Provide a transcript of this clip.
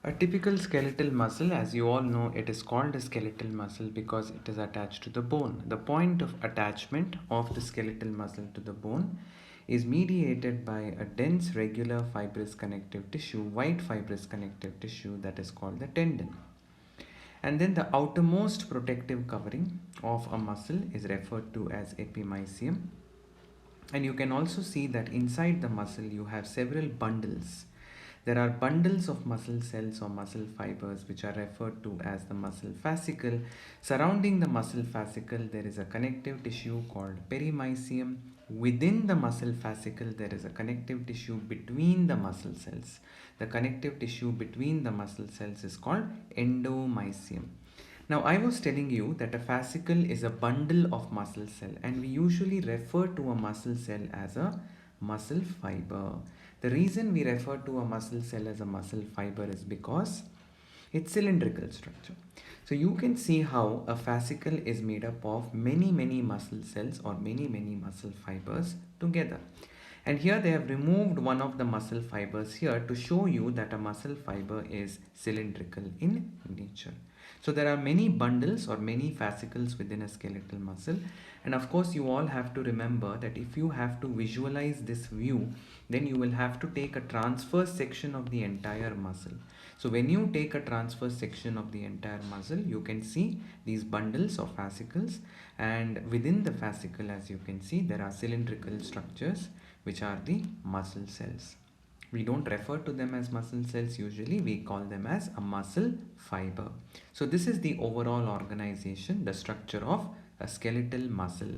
A typical skeletal muscle, as you all know, it is called a skeletal muscle because it is attached to the bone. The point of attachment of the skeletal muscle to the bone is mediated by a dense regular fibrous connective tissue, white fibrous connective tissue, that is called the tendon. And then the outermost protective covering of a muscle is referred to as epimysium. And you can also see that inside the muscle you have several bundles. There are bundles of muscle cells or muscle fibers which are referred to as the muscle fascicle. Surrounding the muscle fascicle there is a connective tissue called perimysium. Within the muscle fascicle there is a connective tissue between the muscle cells. The connective tissue between the muscle cells is called endomysium. Now, I was telling you that a fascicle is a bundle of muscle cell, and we usually refer to a muscle cell as a muscle fiber. The reason we refer to a muscle cell as a muscle fiber is because it's cylindrical structure. So you can see how a fascicle is made up of many muscle cells or many muscle fibers together. And here they have removed one of the muscle fibers here to show you that a muscle fiber is cylindrical in nature. So there are many bundles or many fascicles within a skeletal muscle. And of course, you all have to remember that if you have to visualize this view, then you will have to take a transverse section of the entire muscle. So when you take a transverse section of the entire muscle, you can see these bundles of fascicles, and within the fascicle, as you can see, there are cylindrical structures which are the muscle cells. We don't refer to them as muscle cells usually, we call them as a muscle fiber. So this is the overall organization, the structure of a skeletal muscle.